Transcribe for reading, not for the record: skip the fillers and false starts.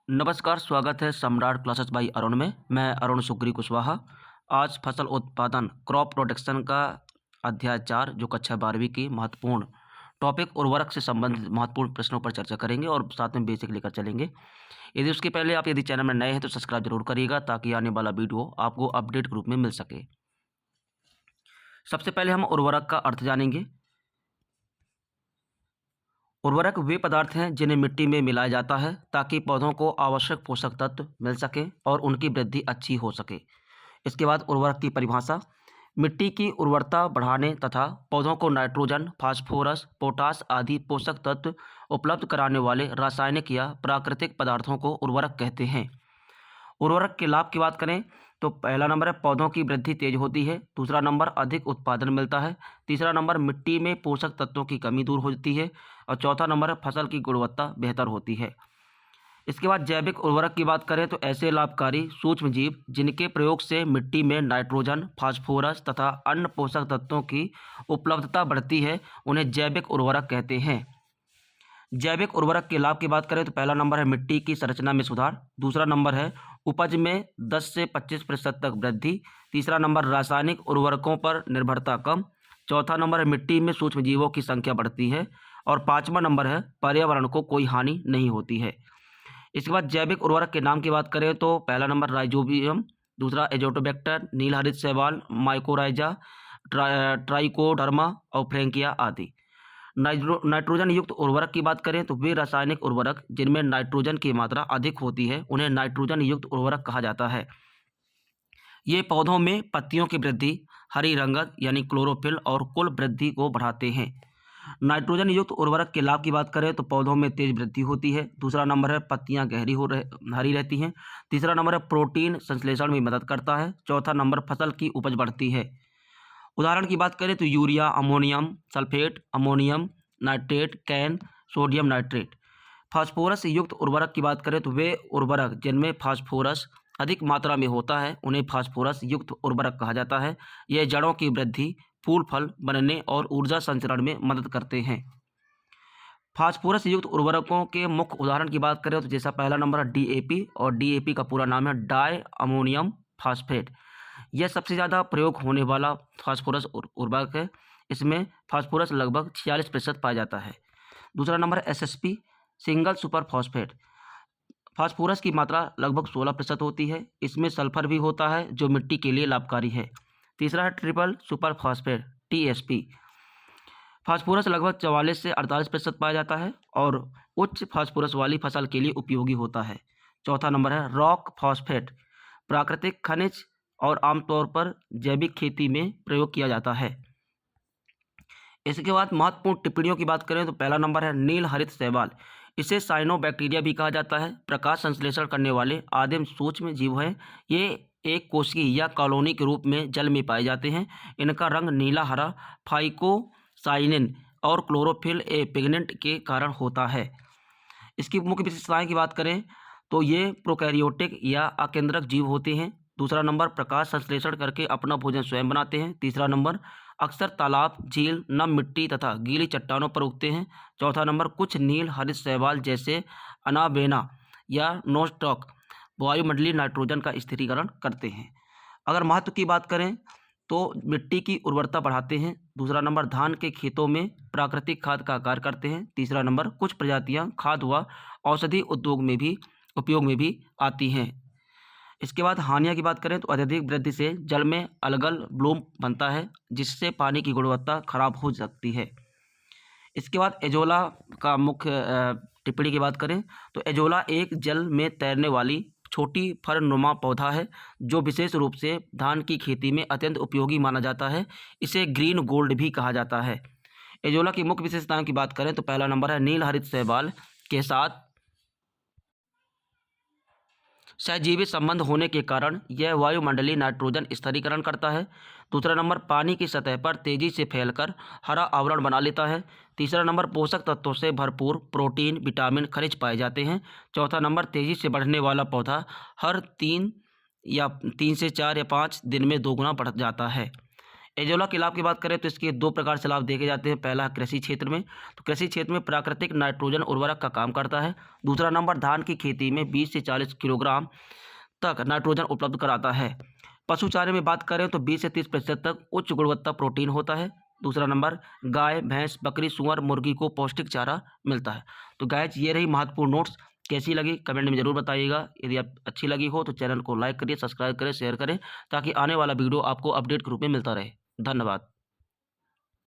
नमस्कार, स्वागत है सम्राट क्लासेस बाई अरुण में। मैं अरुण सुग्री कुशवाहा। आज फसल उत्पादन क्रॉप प्रोटेक्शन का अध्याय 4 जो कक्षा 12वीं की महत्वपूर्ण टॉपिक उर्वरक से संबंधित महत्वपूर्ण प्रश्नों पर चर्चा करेंगे और साथ में बेसिक लेकर चलेंगे। यदि उसके पहले आप यदि चैनल में नए हैं तो सब्सक्राइब जरूर करिएगा ताकि आने वाला वीडियो आपको अपडेट के रूप में मिल सके। सबसे पहले हम उर्वरक का अर्थ जानेंगे। उर्वरक वे पदार्थ हैं जिन्हें मिट्टी में मिलाया जाता है ताकि पौधों को आवश्यक पोषक तत्व मिल सके और उनकी वृद्धि अच्छी हो सके। इसके बाद उर्वरक की परिभाषा। मिट्टी की उर्वरता बढ़ाने तथा पौधों को नाइट्रोजन, फास्फोरस, पोटास आदि पोषक तत्व उपलब्ध कराने वाले रासायनिक या प्राकृतिक पदार्थों को उर्वरक कहते हैं। उर्वरक के लाभ की बात करें तो पहला नंबर है पौधों की वृद्धि तेज होती है। दूसरा नंबर अधिक उत्पादन मिलता है। तीसरा नंबर मिट्टी में पोषक तत्वों की कमी दूर होती है और चौथा नंबर है फसल की गुणवत्ता बेहतर होती है। इसके बाद जैविक उर्वरक की बात करें तो ऐसे लाभकारी सूक्ष्म जीव जिनके प्रयोग से मिट्टी में नाइट्रोजन, फास्फोरस तथा अन्य पोषक तत्वों की उपलब्धता बढ़ती है उन्हें जैविक उर्वरक कहते हैं। जैविक उर्वरक के लाभ की बात करें तो पहला नंबर है मिट्टी की संरचना में सुधार। दूसरा नंबर है उपज में 10 से 25% तक वृद्धि। तीसरा नंबर रासायनिक उर्वरकों पर निर्भरता कम। चौथा नंबर है मिट्टी में सूक्ष्म जीवों की संख्या बढ़ती है और पाँचवा नंबर है पर्यावरण को कोई हानि नहीं होती है। इसके बाद जैविक उर्वरक के नाम की बात करें तो पहला नंबर राइजोबियम, दूसरा एजोटोबैक्टर, नील हरित शैवाल, माइकोराइजा, ट्राइकोडर्मा और फ्रैंकिया आदि। नाइट्रोजन युक्त उर्वरक की बात करें तो वे रासायनिक उर्वरक जिनमें नाइट्रोजन की मात्रा अधिक होती है उन्हें नाइट्रोजन युक्त उर्वरक कहा जाता है। ये पौधों में पत्तियों की वृद्धि, हरी रंगत यानी क्लोरोफिल और कुल वृद्धि को बढ़ाते हैं। नाइट्रोजन युक्त उर्वरक के लाभ की बात करें तो पौधों में तेज वृद्धि होती है। दूसरा नंबर है पत्तियां हरी रहती हैं। तीसरा नंबर है प्रोटीन संश्लेषण में मदद करता है। चौथा नंबर फसल की उपज बढ़ती है। उदाहरण की बात करें तो urea, ammonium sulphate, ammonium nitrate, can, sodium nitrate. Phosphorus युक्त उर्वरक की बात करें तो वे उर्वरक जिनमें फास्फोरस अधिक मात्रा में होता है उन्हें फास्फोरस युक्त उर्वरक कहा जाता है। यह जड़ों की वृद्धि, फूल फल बनने और ऊर्जा संचरण में मदद करते हैं। फास्फोरस युक्त उर्वरकों के मुख्य उदाहरण की बात करें तो जैसा पहला नंबर है डीएपी और डीएपी का पूरा नाम है डाई अमोनियम फास्फेट। यह सबसे ज़्यादा प्रयोग होने वाला फास्फोरस उर्वरक है। इसमें फास्फोरस लगभग 46% पाया जाता है। दूसरा number SSP single super phosphate. Phosphorus की मात्रा लगभग 16% होती है। इसमें सल्फर भी होता है जो मिट्टी के लिए लाभकारी है। तीसरा है triple super phosphate TSP. Phosphorus लगभग 44 से 48% पाया जाता है और उच्च फास्फोरस वाली फसल के लिए उपयोगी होता है। चौथा नंबर है रॉक फॉस्फेट, प्राकृतिक खनिज और आमतौर पर जैविक खेती में प्रयोग किया जाता है। इसके बाद महत्वपूर्ण टिप्पणियों की बात करें तो पहला नंबर है नील हरित शैवाल। इसे साइनोबैक्टीरिया भी कहा जाता है। प्रकाश संश्लेषण करने वाले आदिम सूक्ष्म जीव हैं। ये एक कोशिकीय या कॉलोनी के रूप में जल में पाए जाते हैं। इनका रंग नीला हरा फाइकोसाइनिन और क्लोरोफिल ए पिगमेंट के कारण होता है। इसकी मुख्य विशेषताएं की बात करें तो ये प्रोकैरियोटिक या अकेंद्रक जीव होते हैं। दूसरा नंबर प्रकाश संश्लेषण करके अपना भोजन स्वयं बनाते हैं। तीसरा नंबर अक्सर तालाब, झील, नम मिट्टी तथा गीली चट्टानों पर उगते हैं। चौथा नंबर कुछ नील हरित शैवाल जैसे अनाबेना या नोस्टॉक वायुमंडलीय नाइट्रोजन का स्थिरीकरण करते हैं। अगर महत्व की बात करें तो मिट्टी की उर्वरता बढ़ाते हैं। दूसरा नंबर धान के खेतों में प्राकृतिक खाद का कार्य करते हैं। तीसरा नंबर कुछ प्रजातियां खाद व औषधि उद्योग में भी उपयोग में भी आती हैं। इसके बाद हानियाँ की बात करें तो अत्यधिक वृद्धि से जल में अलगल ब्लूम बनता है जिससे पानी की गुणवत्ता खराब हो सकती है। इसके बाद एजोला का मुख्य टिप्पणी की बात करें तो एजोला एक जल में तैरने वाली छोटी फरनुमा पौधा है जो विशेष रूप से धान की खेती में अत्यंत उपयोगी माना जाता है। इसे ग्रीन गोल्ड भी कहा जाता है। एजोला की मुख्य विशेषताओं की बात करें तो पहला नंबर है नील हरित शैवाल के साथ सहजीवी संबंध होने के कारण यह वायुमंडलीय नाइट्रोजन स्थिरीकरण करता है। दूसरा नंबर पानी की सतह पर तेजी से फैलकर हरा आवरण बना लेता है। तीसरा नंबर पोषक तत्वों से भरपूर प्रोटीन, विटामिन, खनिज पाए जाते हैं। चौथा नंबर तेजी से बढ़ने वाला पौधा हर 3 से 4 या 5 दिन में दोगुना बढ़ जाता है। एजोला के लाभ की बात करें तो इसके दो प्रकार से लाभ देखे जाते हैं। पहला कृषि क्षेत्र में, तो कृषि क्षेत्र में प्राकृतिक नाइट्रोजन उर्वरक का काम करता है। दूसरा नंबर धान की खेती में 20 से 40 किलोग्राम तक नाइट्रोजन उपलब्ध कराता है। पशु चारे में बात करें तो 20 से 30% तक उच्च गुणवत्ता प्रोटीन होता है। दूसरा नंबर गाय, भैंस, बकरी, सूअर, मुर्गी को पौष्टिक चारा मिलता है। तो गाइस ये रही महत्वपूर्ण नोट्स। कैसी लगी कमेंट में ज़रूर बताइएगा। यदि आप अच्छी लगी हो तो चैनल को लाइक करिए, सब्सक्राइब करें, शेयर करें, ताकि आने वाला वीडियो आपको अपडेट के रूप में मिलता रहे। धन्यवाद।